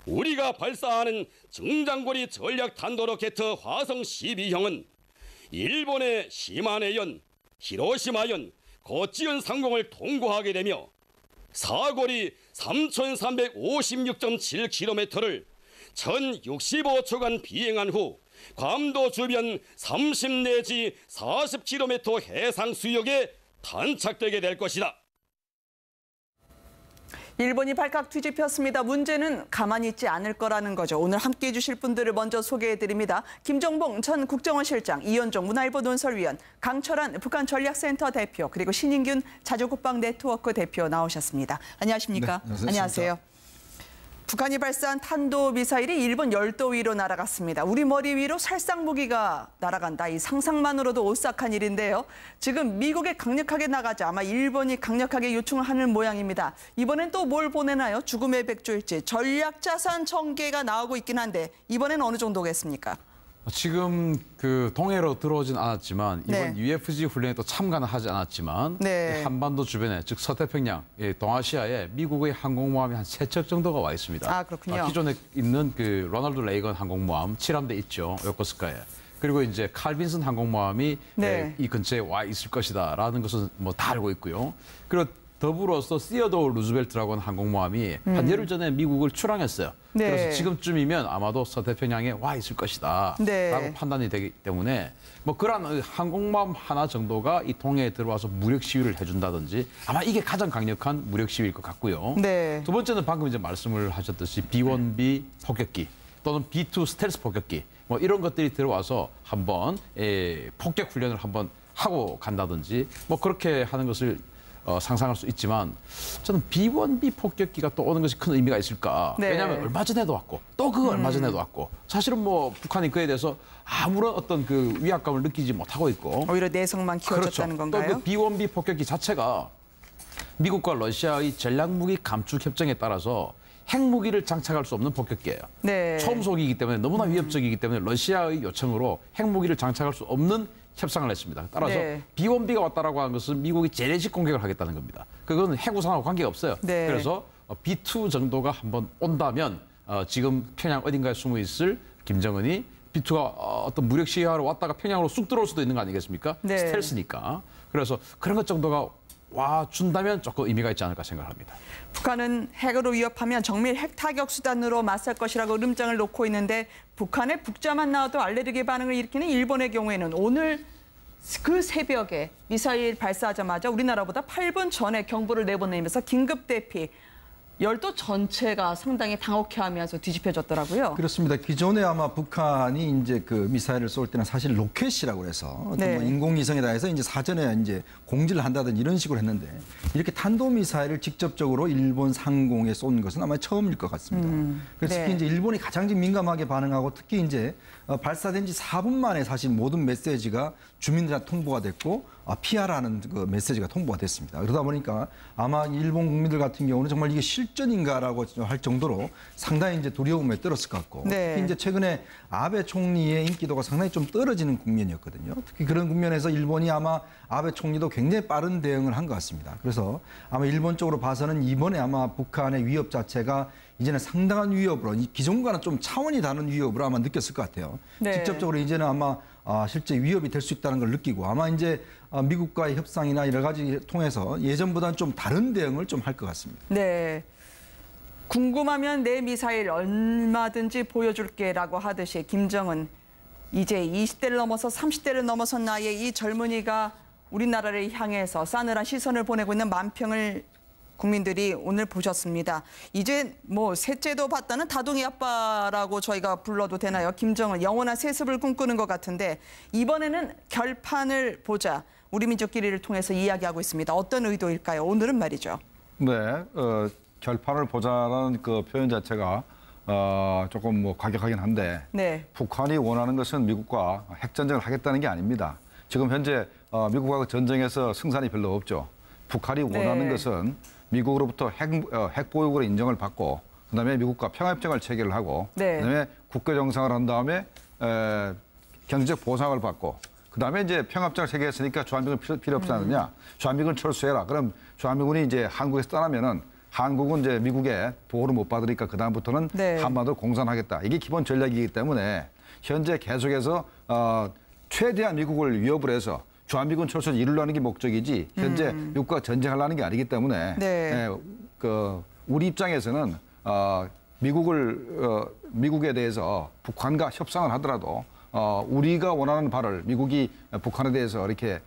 우리가 발사하는 정장거리 전략 탄도로켓 화성 12형은 일본의 시마네현, 히로시마현, 고치현 상공을 통과하게 되며 사거리 3,356.7km를 1,065초간 비행한 후 괌도 주변 30 내지 40km 해상 수역에 탄착되게 될 것이다. 일본이 발칵 뒤집혔습니다. 문제는 가만히 있지 않을 거라는 거죠. 오늘 함께해 주실 분들을 먼저 소개해드립니다. 김정봉 전 국정원실장, 이현종 문화일보 논설위원, 강철한 북한 전략센터 대표, 그리고 신인균 자주국방 네트워크 대표 나오셨습니다. 안녕하십니까? 네, 안녕하세요. 북한이 발사한 탄도미사일이 일본 열도 위로 날아갔습니다. 우리 머리 위로 살상무기가 날아간다. 이 상상만으로도 오싹한 일인데요. 지금 미국에 강력하게 나가자 아마 일본이 강력하게 요청을 하는 모양입니다. 이번엔 또 뭘 보내나요? 죽음의 백조일지 전략자산 전개가 나오고 있긴 한데 이번엔 어느 정도겠습니까? 지금 그 동해로 들어오진 않았지만 이번 네. UFC 훈련에 또 참가는 하지 않았지만 네. 한반도 주변에 즉 서태평양, 동아시아에 미국의 항공모함이 한 3척 정도가 와 있습니다. 아, 그렇군요. 기존에 있는 그 로널드 레이건 항공모함 7함대 있죠. 요코스카에. 그리고 이제 칼빈슨 항공모함이 네. 이 근처에 와 있을 것이다라는 것은 뭐 다 알고 있고요. 그리고 더불어서 시어도어 루즈벨트라고 하는 항공모함이 한 열흘 전에 미국을 출항했어요. 네. 그래서 지금쯤이면 아마도 서태평양에 와 있을 것이다 네. 라고 판단이 되기 때문에 뭐 그런 항공모함 하나 정도가 이 동해에 들어와서 무력 시위를 해준다든지 아마 이게 가장 강력한 무력 시위일 것 같고요. 네. 두 번째는 방금 이제 말씀을 하셨듯이 B-1B 폭격기 또는 B-2 스텔스 폭격기 뭐 이런 것들이 들어와서 한번 폭격 훈련을 한번 하고 간다든지 뭐 그렇게 하는 것을 상상할 수 있지만 저는 B-1B 폭격기가 또 오는 것이 큰 의미가 있을까? 네. 왜냐하면 얼마 전에도 왔고 또 그 얼마 전에도 왔고 사실은 뭐 북한이 그에 대해서 아무런 어떤 그 위압감을 느끼지 못하고 있고 오히려 내성만 키워졌다는 그렇죠. 건가요? 또 그 B-1B 폭격기 자체가 미국과 러시아의 전략무기 감축 협정에 따라서 핵무기를 장착할 수 없는 폭격기예요. 네. 초음속이기 때문에 너무나 위협적이기 때문에 러시아의 요청으로 핵무기를 장착할 수 없는 협상을 했습니다. 따라서 네. B-1B가 왔다라고 하는 것은 미국이 재래식 공격을 하겠다는 겁니다. 그건 핵우산하고 관계가 없어요. 네. 그래서 B-2 정도가 한번 온다면 지금 평양 어딘가에 숨어 있을 김정은이 B-2가 어떤 무력 시위하러 왔다가 평양으로 쑥 들어올 수도 있는 거 아니겠습니까? 네. 스텔스니까. 그래서 그런 것 정도가 와 준다면 조금 의미가 있지 않을까 생각합니다. 북한은 핵으로 위협하면 정밀 핵 타격 수단으로 맞설 것이라고 음장을 놓고 있는데 북한의 북자만 나와도 알레르기 반응을 일으키는 일본의 경우에는 오늘 그 새벽에 미사일 발사하자마자 우리나라보다 8분 전에 경보를 내보내면서 긴급 대피. 열도 전체가 상당히 당혹해하면서 뒤집혀졌더라고요. 그렇습니다. 기존에 아마 북한이 이제 그 미사일을 쏠 때는 사실 로켓이라고 해서 어떤 네. 뭐 인공위성에다 해서 이제 사전에 이제 공지를 한다든지 이런 식으로 했는데 이렇게 탄도 미사일을 직접적으로 일본 상공에 쏜 것은 아마 처음일 것 같습니다. 그래서 네. 특히 이제 일본이 가장 민감하게 반응하고 특히 이제 발사된 지 4분 만에 사실 모든 메시지가 주민들한테 통보가 됐고 피하라는 그 메시지가 통보가 됐습니다. 그러다 보니까 아마 일본 국민들 같은 경우는 정말 이게 실전인가라고 할 정도로 상당히 이제 두려움에 떨었을 것 같고 네. 특히 이제 최근에 아베 총리의 인기도가 상당히 좀 떨어지는 국면이었거든요. 특히 그런 국면에서 일본이 아마 아베 총리도 굉장히 빠른 대응을 한 것 같습니다. 그래서 아마 일본 쪽으로 봐서는 이번에 아마 북한의 위협 자체가 이제는 상당한 위협으로 기존과는 좀 차원이 다른 위협으로 아마 느꼈을 것 같아요. 네. 직접적으로 이제는 아마 실제 위협이 될 수 있다는 걸 느끼고 아마 이제 미국과의 협상이나 여러 가지 통해서 예전보다는 좀 다른 대응을 좀 할 것 같습니다. 네. 궁금하면 내 미사일 얼마든지 보여줄게라고 하듯이 김정은 이제 20대를 넘어서 30대를 넘어선 나이에 이 젊은이가 우리나라를 향해서 싸늘한 시선을 보내고 있는 만평을 국민들이 오늘 보셨습니다. 이제 뭐 셋째도 봤다는 다둥이 아빠라고 저희가 불러도 되나요? 김정은 영원한 세습을 꿈꾸는 것 같은데 이번에는 결판을 보자. 우리 민족끼리를 통해서 이야기하고 있습니다. 어떤 의도일까요? 오늘은 말이죠. 네, 결판을 보자는 그 표현 자체가 조금 뭐 과격하긴 한데 네. 북한이 원하는 것은 미국과 핵전쟁을 하겠다는 게 아닙니다. 지금 현재 미국과 전쟁에서 승산이 별로 없죠. 북한이 원하는 네. 것은 미국으로부터 핵 보유국으로 인정을 받고 그다음에 미국과 평화협정을 체결을 하고 네. 그다음에 국교 정상을 한 다음에 경제적 보상을 받고 그다음에 이제 평화협정을 체결했으니까 주한미군 필요 없지 않느냐? 주한미군 철수해라. 그럼 주한미군이 이제 한국에서 떠나면은 한국은 이제 미국의 보호를 못 받으니까 그 다음부터는 네. 한반도를 공산하겠다. 이게 기본 전략이기 때문에 현재 계속해서 최대한 미국을 위협을 해서 주한미군 철수를 이루려는 게 목적이지 현재 미국과 전쟁하려는 게 아니기 때문에 네. 우리 입장에서는 미국에 대해서 북한과 협상을 하더라도 우리가 원하는 바를 미국이 북한에 대해서 이렇게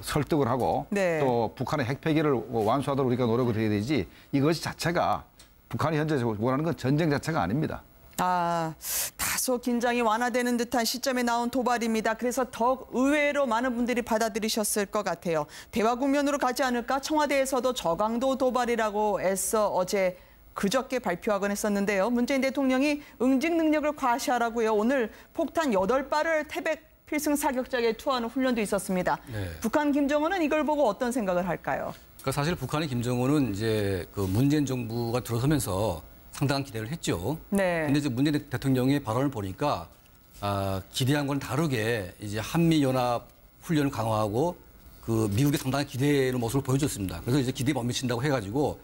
설득을 하고 네. 또 북한의 핵폐기를 완수하도록 우리가 노력을 해야 되지 이것이 자체가 북한이 현재 원하는 건 전쟁 자체가 아닙니다. 다소 긴장이 완화되는 듯한 시점에 나온 도발입니다. 그래서 더욱 의외로 많은 분들이 받아들이셨을 것 같아요. 대화 국면으로 가지 않을까? 청와대에서도 저강도 도발이라고 애써 어제 그저께 발표하곤 했었는데요. 문재인 대통령이 응징 능력을 과시하라고요. 오늘 폭탄 8발을 태백 필승 사격장에 투하하는 훈련도 있었습니다. 네. 북한 김정은은 이걸 보고 어떤 생각을 할까요? 그러니까 사실 북한의 김정은은 이제 그 문재인 정부가 들어서면서 상당한 기대를 했죠. 네. 근데 이제 문재인 대통령의 발언을 보니까 기대한 건 다르게 이제 한미 연합 훈련을 강화하고 그 미국의 상당한 기대의 모습을 보여줬습니다. 그래서 이제 기대에 못 미친다고 해가지고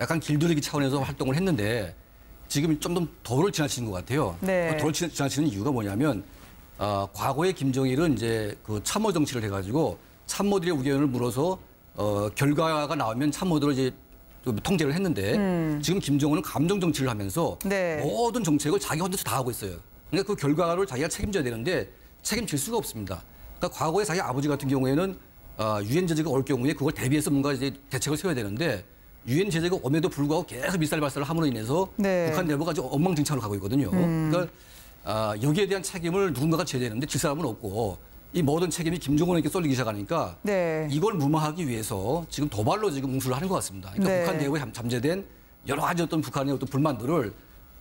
약간 길들이기 차원에서 활동을 했는데 지금 좀 더 도를 지나치는 것 같아요. 네. 도를 지나치는 이유가 뭐냐면 과거의 김정일은 이제 그 참모 정치를 해가지고 참모들의 의견을 물어서 결과가 나오면 참모들을 이제 통제를 했는데 지금 김정은은 감정 정치를 하면서 네. 모든 정책을 자기 혼자서 다 하고 있어요. 그러니까 그 결과를 자기가 책임져야 되는데 책임질 수가 없습니다. 그러니까 과거에 자기 아버지 같은 경우에는 유엔 제재가 올 경우에 그걸 대비해서 뭔가 이제 대책을 세워야 되는데 유엔 제재가 옴에도 불구하고 계속 미사일 발사를 함으로 인해서 네. 북한 내부가 지금 엉망진창으로 가고 있거든요. 그러니까 여기에 대한 책임을 누군가가 져야 되는데 질 사람은 없고 이 모든 책임이 김정은에게 쏠리기 시작하니까 네. 이걸 무마하기 위해서 지금 도발로 지금 응수를 하는 것 같습니다. 그러니까 네. 북한 내부에 잠재된 여러 가지 어떤 북한의 어떤 불만들을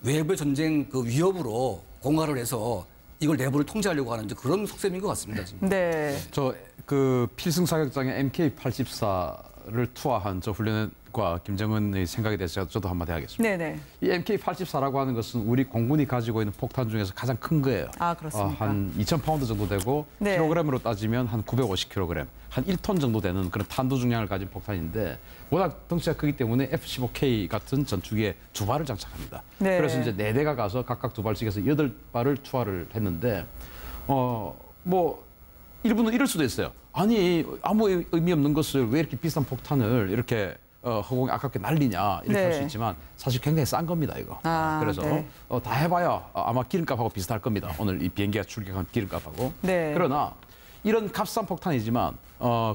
외부의 전쟁 그 위협으로 공갈을 해서 이걸 내부를 통제하려고 하는 그런 속셈인 것 같습니다. 지금. 네. 저 그 필승 사격장에 MK84를 투하한 저 훈련과 김정은의 생각에 대해서 저도 한마디 하겠습니다. 네네. 이 MK84라고 하는 것은 우리 공군이 가지고 있는 폭탄 중에서 가장 큰 거예요. 그렇습니까? 한 2,000파운드 정도 되고 네. 킬로그램으로 따지면 한 950kg, 한 1톤 정도 되는 그런 탄도 중량을 가진 폭탄인데 워낙 덩치가 크기 때문에 F-15K 같은 전투기에 2발을 장착합니다. 네. 그래서 이제 4대가 가서 각각 2발씩 해서 8발을 투하를 했는데 뭐 일부는 이럴 수도 있어요. 아니 아무 의미 없는 것을 왜 이렇게 비싼 폭탄을 이렇게 허공에 아깝게 날리냐 이렇게 네. 할 수 있지만 사실 굉장히 싼 겁니다 이거. 그래서 네. 다 해봐야 아마 기름값하고 비슷할 겁니다. 오늘 이 비행기가 출격한 기름값하고. 네. 그러나 이런 값싼 폭탄이지만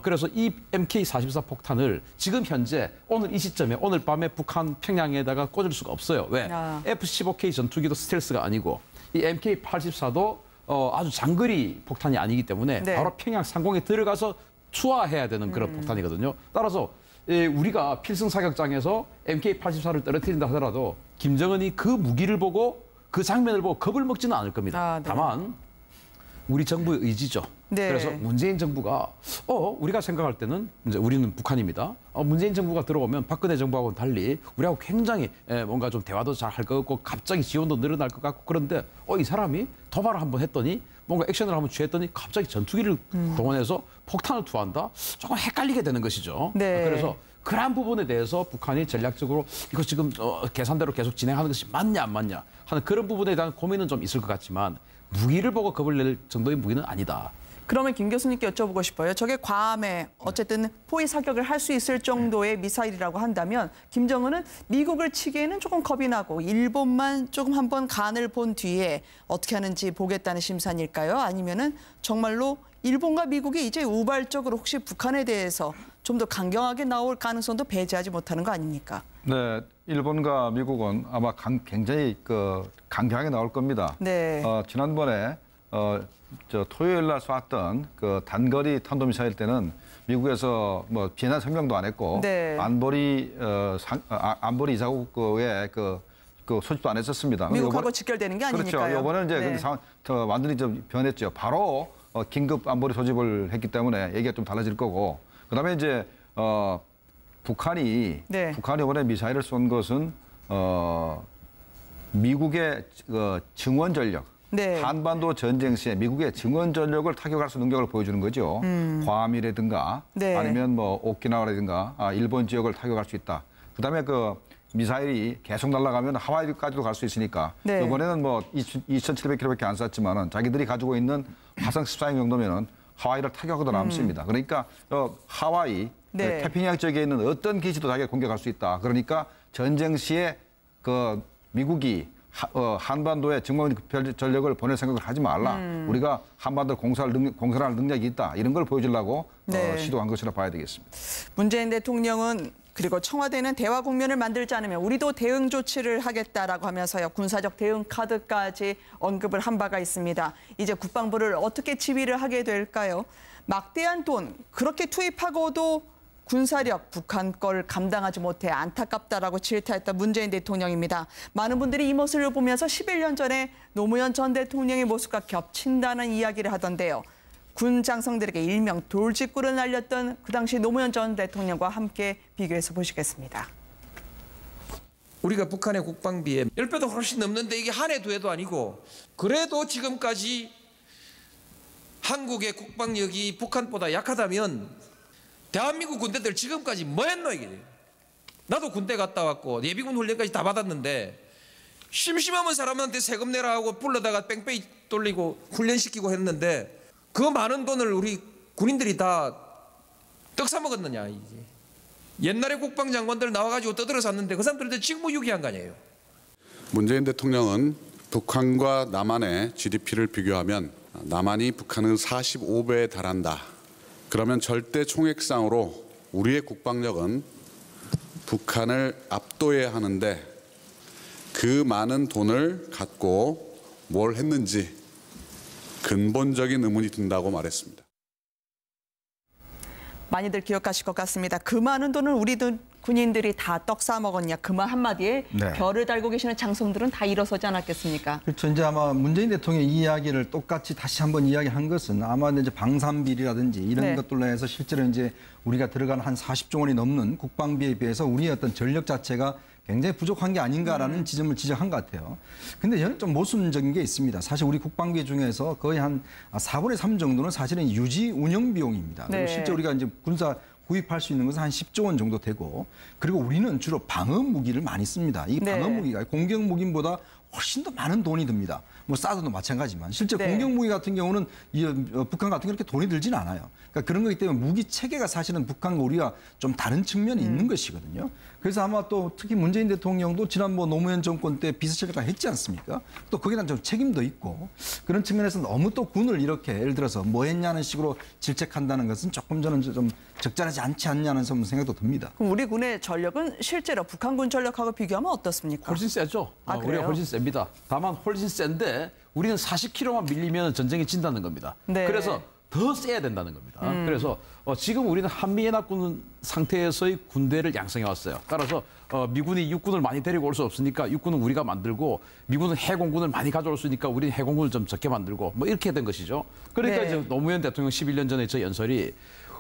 그래서 이 MK44 폭탄을 지금 현재 오늘 이 시점에 오늘 밤에 북한 평양에다가 꽂을 수가 없어요. 왜? F-15K 전투기도 스텔스가 아니고 이 MK84도 아주 장거리 폭탄이 아니기 때문에 네. 바로 평양 상공에 들어가서 투하해야 되는 그런 폭탄이거든요. 따라서 우리가 필승 사격장에서 MK84를 떨어뜨린다 하더라도 김정은이 그 무기를 보고 그 장면을 보고 겁을 먹지는 않을 겁니다. 네. 다만 우리 정부의 의지죠. 네. 그래서 문재인 정부가 우리가 생각할 때는 이제 우리는 북한입니다. 문재인 정부가 들어오면 박근혜 정부하고는 달리 우리하고 굉장히 뭔가 좀 대화도 잘 할 것 같고 갑자기 지원도 늘어날 것 같고 그런데 이 사람이 도발을 한번 했더니 뭔가 액션을 한번 취했더니 갑자기 전투기를 동원해서 폭탄을 투한다? 조금 헷갈리게 되는 것이죠. 네. 그래서 그러한 부분에 대해서 북한이 전략적으로 이거 지금 계산대로 계속 진행하는 것이 맞냐 안 맞냐 하는 그런 부분에 대한 고민은 좀 있을 것 같지만 무기를 보고 겁을 낼 정도의 무기는 아니다. 그러면 김 교수님께 여쭤보고 싶어요. 저게 괌에 어쨌든 포위 사격을 할 수 있을 정도의 미사일이라고 한다면 김정은은 미국을 치기에는 조금 겁이 나고 일본만 조금 한번 간을 본 뒤에 어떻게 하는지 보겠다는 심산일까요? 아니면은 정말로 일본과 미국이 이제 우발적으로 혹시 북한에 대해서 좀 더 강경하게 나올 가능성도 배제하지 못하는 거 아닙니까? 네, 일본과 미국은 아마 굉장히 강경하게 나올 겁니다. 네. 지난번에 토요일 날 쐈던 그 단거리 탄도미사일 때는 미국에서 뭐 비난 성명도 안 했고 네. 안보리 이사국의 그 소집도 안 했었습니다. 미국하고 직결되는 게 아니니까요. 그렇죠. 이번에는 이제 네. 완전히 좀 변했죠. 바로 긴급 안보리 소집을 했기 때문에 얘기가 좀 달라질 거고. 그다음에 이제 북한이 이번에 미사일을 쏜 것은 미국의 증원 전력. 네. 한반도 전쟁 시에 미국의 증원 전력을 타격할 수 있는 능력을 보여주는 거죠. 괌이라든가 네. 아니면 뭐 오키나와라든가 일본 지역을 타격할 수 있다. 그다음에 그 미사일이 계속 날아가면 하와이까지도 갈 수 있으니까 네. 이번에는 뭐 2,700km밖에 안 쐈지만은 자기들이 가지고 있는 화성 14형 정도면은 하와이를 타격하고도 남습니다. 그러니까 하와이 네. 태평양 쪽에 있는 어떤 기지도 자기가 공격할 수 있다. 그러니까 전쟁 시에 그 미국이 한반도에 정말 전력을 보낼 생각을 하지 말라. 우리가 한반도 공사할 능력이 있다. 이런 걸 보여주려고 네. 시도한 것이라 봐야 되겠습니다. 문재인 대통령은 그리고 청와대는 대화 국면을 만들지 않으면 우리도 대응 조치를 하겠다라고 하면서요. 군사적 대응 카드까지 언급을 한 바가 있습니다. 이제 국방부를 어떻게 지휘를 하게 될까요? 막대한 돈 그렇게 투입하고도 군사력 북한 걸 감당하지 못해 안타깝다라고 질타했던 문재인 대통령입니다. 많은 분들이 이 모습을 보면서 11년 전에 노무현 전 대통령의 모습과 겹친다는 이야기를 하던데요. 군 장성들에게 일명 돌직구를 날렸던 그 당시 노무현 전 대통령과 함께 비교해서 보시겠습니다. 우리가 북한의 국방비에 10배도 훨씬 넘는데 이게 한 해 두 해도 아니고 그래도 지금까지 한국의 국방력이 북한보다 약하다면 대한민국 군대들 지금까지 뭐 했노 이게. 나도 군대 갔다 왔고 예비군 훈련까지 다 받았는데 심심하면 사람한테 세금 내라 하고 불러다가 뺑뺑이 돌리고 훈련시키고 했는데 그 많은 돈을 우리 군인들이 다 떡 사 먹었느냐 이게. 옛날에 국방장관들 나와가지고 떠들어 샀는데 그 사람들한테 직무유기한 거 아니에요. 문재인 대통령은 북한과 남한의 GDP를 비교하면 남한이 북한은 45배에 달한다. 그러면 절대 총액상으로 우리의 국방력은 북한을 압도해야 하는데 그 많은 돈을 갖고 뭘 했는지 근본적인 의문이 든다고 말했습니다. 많이들 기억하실 것 같습니다. 그 많은 돈을 우리 군인들이 다 떡 싸먹었냐. 그 말 한마디에 네. 별을 달고 계시는 장성들은 다 일어서지 않았겠습니까? 그렇죠. 이제 아마 문재인 대통령의 이야기를 똑같이 다시 한번 이야기한 것은 아마 이제 방산비리라든지 이런 네. 것들로 해서 실제로 이제 우리가 들어간 한 40조 원이 넘는 국방비에 비해서 우리의 어떤 전력 자체가 굉장히 부족한 게 아닌가라는 지점을 지적한 것 같아요. 근데 저는 좀 모순적인 게 있습니다. 사실 우리 국방비 중에서 거의 한 4분의 3 정도는 사실은 유지 운영 비용입니다. 그리고 네. 실제 우리가 이제 군사 구입할 수 있는 것은 한 10조 원 정도 되고, 그리고 우리는 주로 방어 무기를 많이 씁니다. 이 네. 방어 무기가 공격 무기보다 훨씬 더 많은 돈이 듭니다. 뭐 사드도 마찬가지지만 실제 네. 공격 무기 같은 경우는 북한 같은 게 그렇게 돈이 들지는 않아요. 그러니까 그런 거기 때문에 무기 체계가 사실은 북한과 우리가 좀 다른 측면이 있는 것이거든요. 그래서 아마 또 특히 문재인 대통령도 지난 뭐 노무현 정권 때 비서실장과 했지 않습니까? 또 거기에 대한 좀 책임도 있고, 그런 측면에서 너무 또 군을 이렇게 예를 들어서 뭐 했냐는 식으로 질책한다는 것은 조금 저는 좀 적절하지 않지 않냐는 생각도 듭니다. 그럼 우리 군의 전력은 실제로 북한군 전력하고 비교하면 어떻습니까? 훨씬 세죠. 아, 우리가 그래요? 훨씬 셉니다. 다만 훨씬 센데 우리는 40km만 밀리면 전쟁이 진다는 겁니다. 네. 그래서 더 세야 된다는 겁니다. 그래서 지금 우리는 한미연합군 상태에서의 군대를 양성해 왔어요. 따라서 미군이 육군을 많이 데리고 올 수 없으니까 육군은 우리가 만들고, 미군은 해공군을 많이 가져올 수 있으니까 우리는 해공군을 좀 적게 만들고, 뭐 이렇게 된 것이죠. 그러니까 네. 이제 노무현 대통령 11년 전에 저 연설이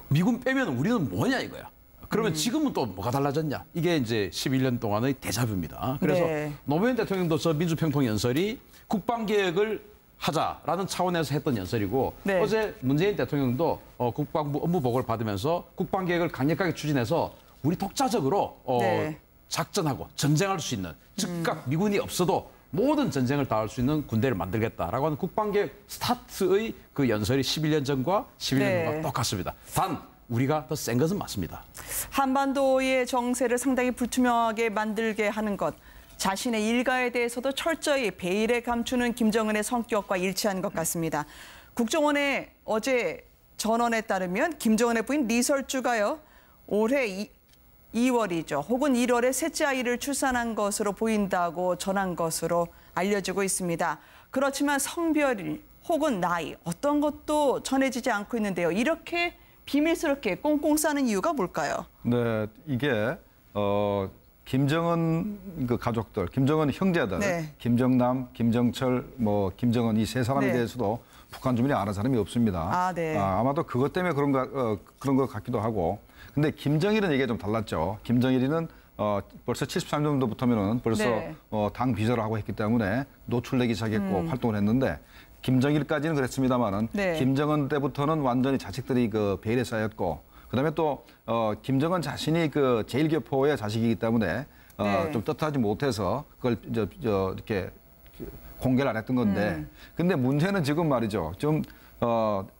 미군 빼면 우리는 뭐냐 이거야. 그러면 지금은 또 뭐가 달라졌냐? 이게 이제 11년 동안의 데자뷰입니다. 그래서 네. 노무현 대통령도 저 민주평통 연설이 국방개혁을 하자라는 차원에서 했던 연설이고, 네. 어제 문재인 대통령도 국방부 업무보고를 받으면서 국방개혁을 강력하게 추진해서 우리 독자적으로 네. 작전하고 전쟁할 수 있는, 즉각 미군이 없어도 모든 전쟁을 다 할 수 있는 군대를 만들겠다라고 하는 국방개혁 스타트의 그 연설이 11년 전과 11년 네. 전과 똑같습니다. 단 우리가 더 센 것은 맞습니다. 한반도의 정세를 상당히 불투명하게 만들게 하는 것, 자신의 일가에 대해서도 철저히 베일에 감추는 김정은의 성격과 일치한 것 같습니다. 국정원의 어제 전원에 따르면 김정은의 부인 리설주가요, 올해 2월이죠. 혹은 1월에 셋째 아이를 출산한 것으로 보인다고 전한 것으로 알려지고 있습니다. 그렇지만 성별 혹은 나이 어떤 것도 전해지지 않고 있는데요. 이렇게 비밀스럽게 꽁꽁 싸는 이유가 뭘까요? 네, 이게 김정은 그 가족들, 김정은 형제들, 네. 김정남, 김정철, 뭐 김정은 이 세 사람에 네. 대해서도 북한 주민이 아는 사람이 없습니다. 아, 네. 아마도 그것 때문에 그런 것 같기도 하고. 근데 김정일은 얘기가 좀 달랐죠. 김정일이는 벌써 73년도부터면은 벌써 네. 당 비서를 하고 했기 때문에 노출되기 시작했고 활동을 했는데, 김정일까지는 그랬습니다만은 네. 김정은 때부터는 완전히 자식들이 그 베일에 쌓였고, 그다음에 또 김정은 자신이 그 제1교포의 자식이기 때문에 네. 좀 떳하지 못해서 그걸 이렇게 공개를 안 했던 건데 근데 문제는 지금 말이죠. 좀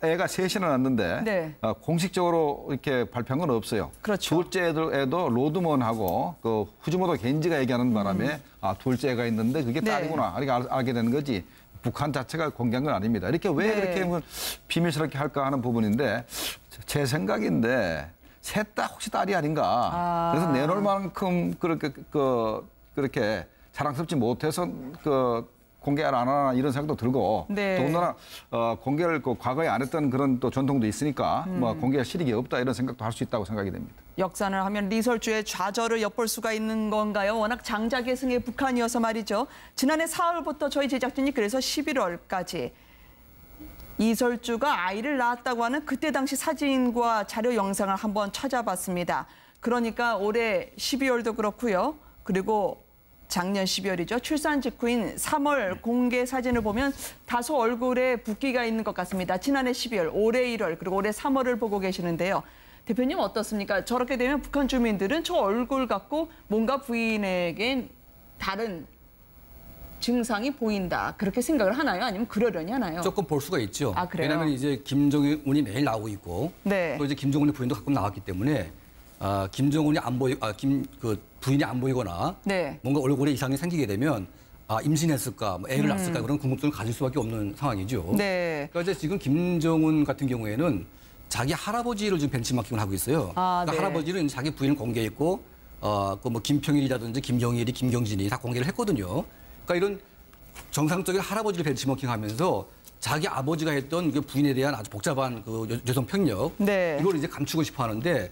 애가 셋이나 낳았는데 네. 공식적으로 이렇게 발표한 건 없어요. 그렇죠. 둘째 애도 로드먼하고 그 후지모토 겐지가 얘기하는 바람에 둘째 애가 있는데 그게 네. 딸이구나 이렇게 알게 되는 거지. 북한 자체가 공개한 건 아닙니다. 이렇게 왜 네. 그렇게 비밀스럽게 할까 하는 부분인데 제 생각인데 셋 다 혹시 딸이 아닌가. 그래서 내놓을 만큼 그렇게 자랑스럽지 못해서 공개를 안 하나 이런 생각도 들고 네. 더군다나 공개를 과거에 안 했던 그런 또 전통도 있으니까 뭐 공개할 실익이 없다 이런 생각도 할 수 있다고 생각이 됩니다. 역산을 하면 리설주의 좌절을 엿볼 수가 있는 건가요? 워낙 장자계승의 북한이어서 말이죠. 지난해 4월부터 저희 제작진이 그래서 11월까지 이설주가 아이를 낳았다고 하는 그때 당시 사진과 자료 영상을 한번 찾아봤습니다. 그러니까 올해 12월도 그렇고요. 그리고 작년 12월이죠. 출산 직후인 3월 공개 사진을 보면 다소 얼굴에 붓기가 있는 것 같습니다. 지난해 12월, 올해 1월, 그리고 올해 3월을 보고 계시는데요. 대표님 어떻습니까? 저렇게 되면 북한 주민들은 저 얼굴 갖고 뭔가 부인에겐 다른 증상이 보인다. 그렇게 생각을 하나요? 아니면 그러려니 하나요? 조금 볼 수가 있죠. 아, 그래요? 왜냐하면 이제 김정은이 매일 나오고 있고 네. 또 이제 김정은의 부인도 가끔 나왔기 때문에 김정은이 안 보이, 부인이 안 보이거나 네. 뭔가 얼굴에 이상이 생기게 되면 임신했을까, 뭐 애를 낳았을까 그런 궁금증을 가질 수밖에 없는 상황이죠. 네. 그러니까 이제 지금 김정은 같은 경우에는 자기 할아버지를 지금 벤치마킹을 하고 있어요. 그러니까 네. 할아버지는 자기 부인을 공개했고, 그 뭐 김평일이라든지 김경일이, 김경진이 다 공개를 했거든요. 그러니까 이런 정상적인 할아버지를 벤치마킹하면서 자기 아버지가 했던 그 부인에 대한 아주 복잡한 그 여성 폭력 네. 이걸 이제 감추고 싶어하는데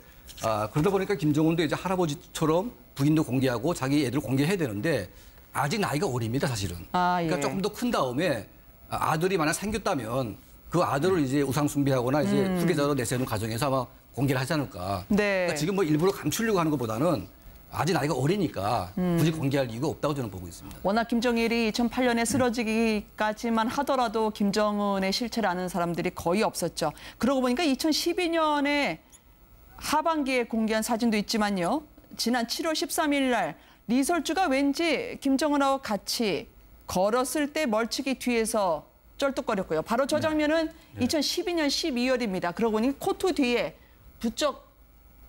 그러다 보니까 김정은도 이제 할아버지처럼 부인도 공개하고 자기 애들을 공개해야 되는데 아직 나이가 어립니다, 사실은. 그러니까 예. 조금 더 큰 다음에 아들이 만약 생겼다면 그 아들을 이제 우상 숭배하거나 이제 후계자로 내세우는 과정에서 아마 공개를 하지 않을까. 네. 그러니까 지금 뭐 일부러 감추려고 하는 것보다는 아직 나이가 어리니까 굳이 공개할 이유가 없다고 저는 보고 있습니다. 워낙 김정일이 2008년에 쓰러지기까지만 하더라도 김정은의 실체를 아는 사람들이 거의 없었죠. 그러고 보니까 2012년에 하반기에 공개한 사진도 있지만요. 지난 7월 13일 날 리설주가 왠지 김정은하고 같이 걸었을 때 멀찍이 뒤에서 쩔뚝거렸고요. 바로 저 장면은 2012년 12월입니다. 그러고 보니 코트 뒤에 부쩍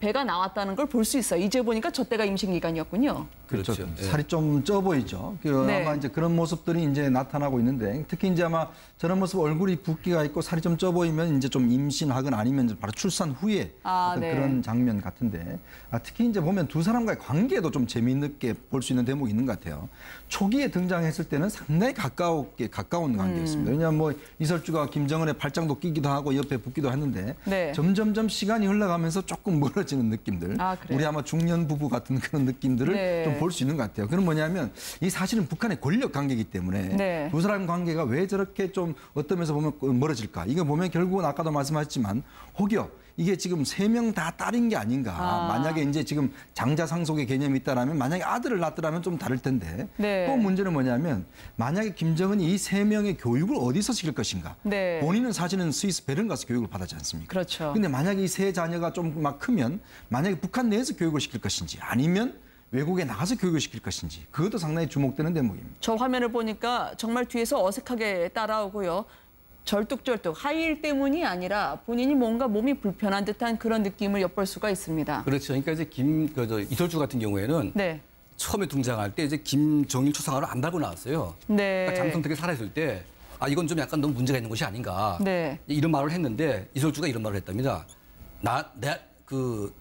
배가 나왔다는 걸 볼 수 있어요. 이제 보니까 저 때가 임신 기간이었군요. 그렇죠. 예. 살이 좀 쪄 보이죠. 네. 아마 이제 그런 모습들이 이제 나타나고 있는데 특히 이제 아마 저런 모습 얼굴이 붓기가 있고 살이 좀 쪄 보이면 이제 좀 임신하거나 아니면 바로 출산 후에 어떤 네. 그런 장면 같은데 특히 이제 보면 두 사람과의 관계도 좀 재미있게 볼 수 있는 대목이 있는 것 같아요. 초기에 등장했을 때는 상당히 가까운 관계였습니다. 왜냐하면 뭐 이설주가 김정은의 팔짱도 끼기도 하고 옆에 붙기도 했는데 네. 점점점 시간이 흘러가면서 조금 멀어지는 느낌들. 그래요? 우리 아마 중년 부부 같은 그런 느낌들을 네. 좀 볼 수 있는 것 같아요. 그건 뭐냐면 이 사실은 북한의 권력 관계이기 때문에 네. 두 사람 관계가 왜 저렇게 좀 어떤 면에서 보면 멀어질까? 이거 보면 결국은 아까도 말씀하셨지만 혹여 이게 지금 3명 다 딸인 게 아닌가. 만약에 이제 지금 장자상속의 개념이 있다라면 만약에 아들을 낳았더라면 좀 다를 텐데 네. 또 문제는 뭐냐면 만약에 김정은이 이 3명의 교육을 어디서 시킬 것인가. 네. 본인은 사실은 스위스 베른 가서 교육을 받았지 않습니까? 그렇죠. 근데 만약에 이 세 자녀가 좀 막 크면 만약에 북한 내에서 교육을 시킬 것인지 아니면 외국에 나가서 교육을 시킬 것인지 그것도 상당히 주목되는 대목입니다. 저 화면을 보니까 정말 뒤에서 어색하게 따라오고요. 절뚝절뚝 하이힐 때문이 아니라 본인이 뭔가 몸이 불편한 듯한 그런 느낌을 엿볼 수가 있습니다. 그렇죠. 그러니까 이제 이설주 같은 경우에는 네. 처음에 등장할 때 이제 김정일 초상화를 안 달고 나왔어요. 네. 그러니까 장성택이 살아있을 때 이건 좀 약간 너무 문제가 있는 것이 아닌가. 네. 이런 말을 했는데 이설주가 이런 말을 했답니다.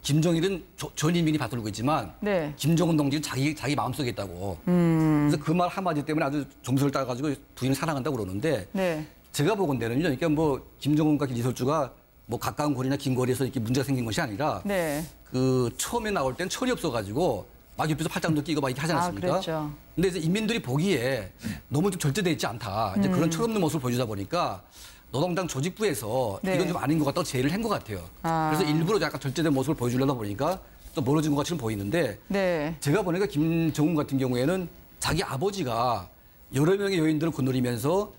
김정일은 전 인민이 받들고 있지만 네. 김정은 동지는 자기 마음속에 있다고. 그래서 그 말 한마디 때문에 아주 점수를 따가지고 부인을 사랑한다고 그러는데 네. 제가 보건대는요. 그러니까 뭐 김정은과 이설주가 뭐 가까운 거리나 긴 거리에서 이렇게 문제가 생긴 것이 아니라 네. 그 처음에 나올 땐 철이 없어가지고 막 옆에서 팔짱도 끼고 막 이렇게 하지 않았습니까? 그랬죠. 근데 이제 인민들이 보기에 너무 좀 절제돼 있지 않다. 이제 그런 철없는 모습을 보여주다 보니까 노동당 조직부에서 네. 이건 좀 아닌 것 같다고 제의를 한 것 같아요. 그래서 일부러 약간 절제된 모습을 보여주려다 보니까 또 멀어진 것 같이 보이는데 네. 제가 보니까 김정은 같은 경우에는 자기 아버지가 여러 명의 여인들을 거느리면서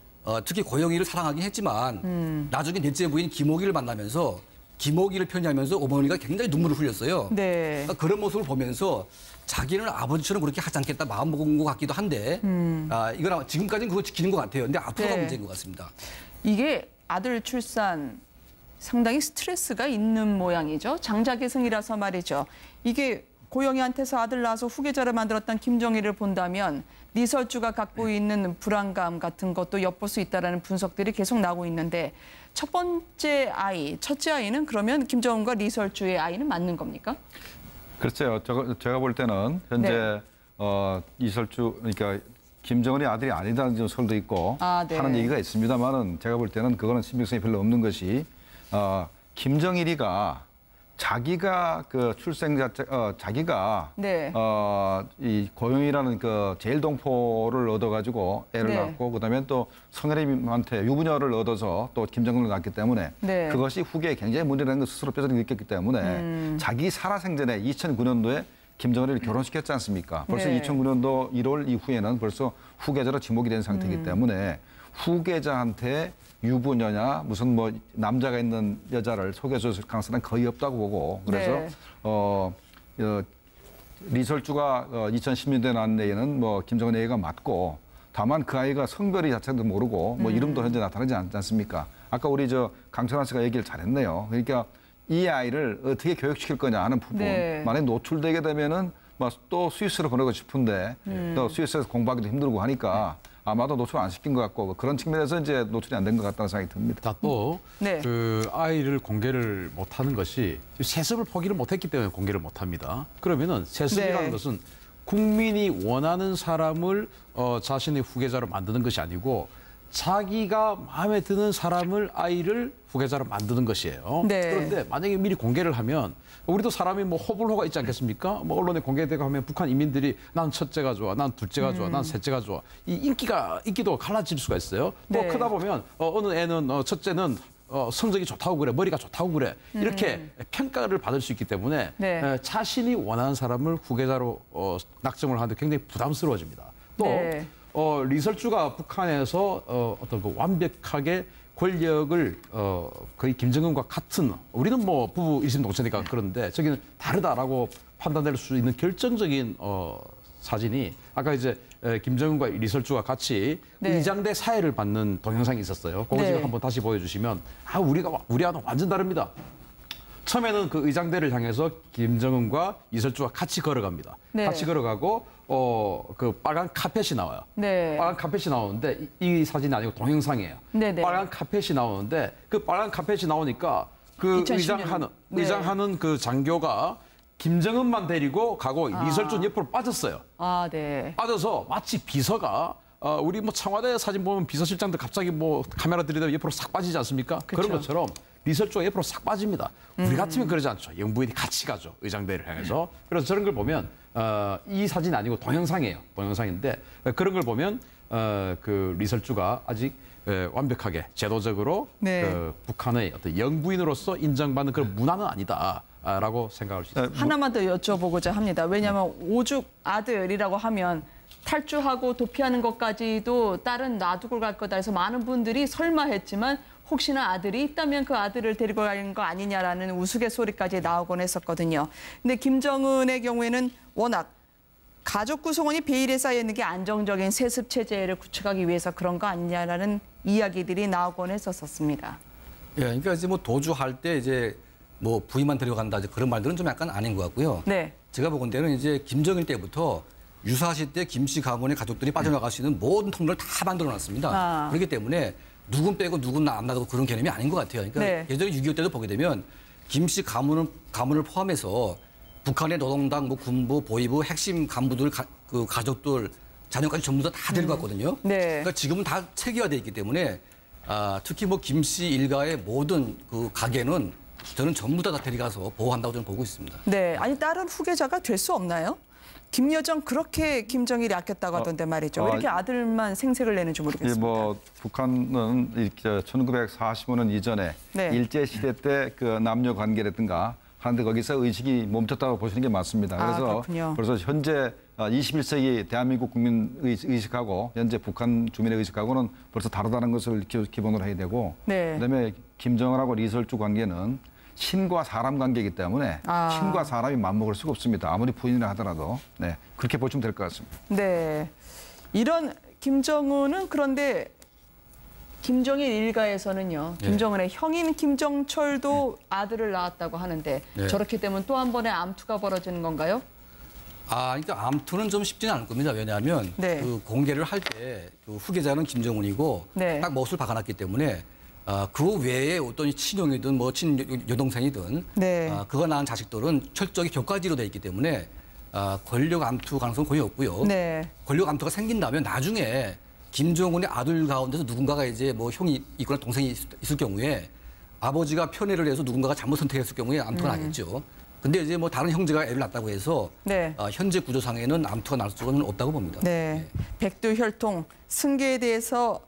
특히 고영희를 사랑하긴 했지만 나중에 넷째 부인 김옥희를 만나면서 김호기를 편애하면서 어머니가 굉장히 눈물을 흘렸어요. 네. 그러니까 그런 모습을 보면서 자기는 아버지처럼 그렇게 하지 않겠다 마음 먹은 것 같기도 한데 이건 지금까지는 그거 지키는 것 같아요. 근데 앞으로가 네. 문제인 것 같습니다. 이게 아들 출산 상당히 스트레스가 있는 모양이죠. 장자계승이라서 말이죠. 이게 고영희한테서 아들 낳아서 후계자를 만들었던 김정희를 본다면 리설주가 갖고 있는 불안감 같은 것도 엿볼 수 있다는 분석들이 계속 나오고 있는데 첫 번째 아이, 첫째 아이는 그러면 김정은과 리설주의 아이는 맞는 겁니까? 그렇죠. 제가 볼 때는 현재 이설주 그러니까 김정은이 아들이 아니다는 설도 있고 네. 하는 얘기가 있습니다만은 제가 볼 때는 그거는 신빙성이 별로 없는 것이 김정일이가 자기가 그 출생 자체 자기가 네. 이 고영이라는 그 제일동포를 얻어가지고 애를 네. 낳고 그다음에 또 성혜림한테 유부녀를 얻어서 또 김정은을 낳기 때문에 네. 그것이 후계에 굉장히 문제라는 걸 스스로 뼈저리게 느꼈기 때문에 자기 살아생전에 2009년도에 김정은을 결혼시켰지 않습니까? 벌써 네. 2009년도 1월 이후에는 벌써 후계자로 지목이 된 상태이기 때문에 후계자한테 유부녀냐 무슨 뭐 남자가 있는 여자를 소개해줄 가능성은 거의 없다고 보고 그래서 네. 리설주가 2010년대에 낳은 애는 뭐 김정은 애가 맞고 다만 그 아이가 성별이 자체도 모르고 뭐 이름도 현재 나타나지 않지 않습니까? 아까 우리 강천환 씨가 얘기를 잘했네요. 그러니까 이 아이를 어떻게 교육시킬 거냐 하는 부분. 네. 만약에 노출되게 되면은 또 스위스로 보내고 싶은데 또 스위스에서 공부하기도 힘들고 하니까 아마도 노출 안 시킨 것 같고 그런 측면에서 이제 노출이 안 된 것 같다는 생각이 듭니다. 자, 또 네. 그 아이를 공개를 못하는 것이 세습을 포기를 못했기 때문에 공개를 못합니다. 그러면은 세습이라는 네. 것은 국민이 원하는 사람을 자신의 후계자로 만드는 것이 아니고 자기가 마음에 드는 사람을 아이를 후계자로 만드는 것이에요. 네. 그런데 만약에 미리 공개를 하면 우리도 사람이 뭐 호불호가 있지 않겠습니까? 뭐 언론에 공개되고 하면 북한 인민들이 난 첫째가 좋아, 난 둘째가 좋아, 난 셋째가 좋아. 이 인기도가 갈라질 수가 있어요. 또 네. 크다 보면 어느 애는 첫째는 성적이 좋다고 그래, 머리가 좋다고 그래. 이렇게 평가를 받을 수 있기 때문에 네. 자신이 원하는 사람을 후계자로 낙점을 하는데 굉장히 부담스러워집니다. 또 네. 리설주가 북한에서 어떤 그 완벽하게 권력을 거의 김정은과 같은 우리는 뭐 부부 일심동체니까 그런데 저기는 다르다라고 판단될 수 있는 결정적인 사진이 아까 이제 김정은과 리설주가 같이 네. 의장대 사회를 받는 동영상이 있었어요. 그거 네. 지금 한번 다시 보여주시면 우리와는 완전 다릅니다. 처음에는 그 의장대를 향해서 김정은과 이설주가 같이 걸어갑니다. 네. 같이 걸어가고 그 빨간 카펫이 나와요. 네. 빨간 카펫이 나오는데 이 사진이 아니고 동영상이에요. 네네. 빨간 카펫이 나오는데 그 빨간 카펫이 나오니까 그 2010년. 의장하는 그 장교가 김정은만 데리고 가고 이설주는 옆으로 빠졌어요. 네. 빠져서 마치 비서가 우리 뭐 청와대 사진 보면 비서실장들 갑자기 뭐 카메라 들이대면 옆으로 싹 빠지지 않습니까? 그쵸. 그런 것처럼 리설주가 옆으로 싹 빠집니다. 우리 같으면 그러지 않죠. 영부인이 같이 가죠. 의장대를 향해서. 그래서 저런 걸 보면 이 사진이 아니고 동영상이에요. 동영상인데 그런 걸 보면 그 리설주가 아직 완벽하게 제도적으로 네. 그 북한의 어떤 영부인으로서 인정받는 그런 문화는 아니다라고 생각할 수 있습니다. 하나만 더 여쭤보고자 합니다. 왜냐하면 오죽 아들이라고 하면 탈주하고 도피하는 것까지도 딸은 놔두고 갈 거다 해서 많은 분들이 설마 했지만 혹시나 아들이 있다면 그 아들을 데리고 가는 거 아니냐라는 우스갯소리까지 나오곤 했었거든요. 근데 김정은의 경우에는 워낙 가족 구성원이 베일에 쌓여 있는 게 안정적인 세습 체제를 구축하기 위해서 그런 거 아니냐라는 이야기들이 나오곤 했었습니다. 예, 그러니까 이제 뭐 도주할 때 이제 뭐 부인만 데려간다 이제 그런 말들은 좀 약간 아닌 것 같고요. 네. 제가 보건대는 이제 김정일 때부터 유사시 때 김씨 가문의 가족들이 빠져나갈 수 있는 모든 통로를 다 만들어놨습니다. 그렇기 때문에 누군 빼고 누군 안 놔두고 그런 개념이 아닌 것 같아요. 그러니까 네. 예전에 6.25 때도 보게 되면 김씨 가문을 포함해서 북한의 노동당, 뭐 군부, 보위부 핵심 간부들, 그 가족들, 자녀까지 전부 다 데리고 갔거든요. 네. 그러니까 지금은 다 체계화돼 있기 때문에 특히 뭐 김씨 일가의 모든 그 가게는 저는 전부 다 데려가서 보호한다고 저는 보고 있습니다. 네. 아니 다른 후계자가 될 수 없나요? 김여정 그렇게 김정일이 아꼈다고 하던데 말이죠. 왜 이렇게 아들만 생색을 내는지 모르겠습니다. 뭐 북한은 이렇게 1945년 이전에 네. 일제 시대 때 그 남녀 관계라든가 하는데 거기서 의식이 멈췄다고 보시는 게 맞습니다. 그래서 그렇군요. 벌써 현재 21세기 대한민국 국민 의식하고 현재 북한 주민의 의식하고는 벌써 다르다는 것을 기본으로 해야 되고 네. 그다음에 김정은하고 리설주 관계는 친과 사람 관계이기 때문에 친과 사람이 맞먹을 수가 없습니다. 아무리 부인이라 하더라도 네, 그렇게 보시면 될 것 같습니다. 네. 이런 김정은은 그런데 김정일 일가에서는요. 김정은의 형인 김정철도 아들을 낳았다고 하는데 저렇게 되면 또 한 번의 암투가 벌어지는 건가요? 그러니까 암투는 좀 쉽지는 않을 겁니다. 왜냐하면 그 공개를 할 때 그 후계자는 김정은이고 딱 멋을 박아놨기 때문에 그 외에 어떤 친형이든 뭐 친여동생이든 그가 낳은 자식들은 철저히 격가지로 돼 있기 때문에 권력 암투 가능성은 거의 없고요. 권력 암투가 생긴다면 나중에 김정은의 아들 가운데서 누군가가 이제 뭐 형이 있거나 동생이 있을 경우에 아버지가 편애를 해서 누군가가 잘못 선택했을 경우에 암투가 나겠죠. 근데 이제 뭐 다른 형제가 애를 낳았다고 해서 현재 구조상에는 암투가 날 수는 없다고 봅니다. 백두혈통 승계에 대해서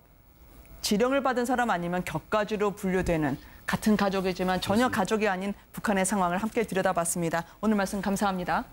지령을 받은 사람 아니면 격가지로 분류되는 같은 가족이지만 전혀 가족이 아닌 북한의 상황을 함께 들여다봤습니다. 오늘 말씀 감사합니다.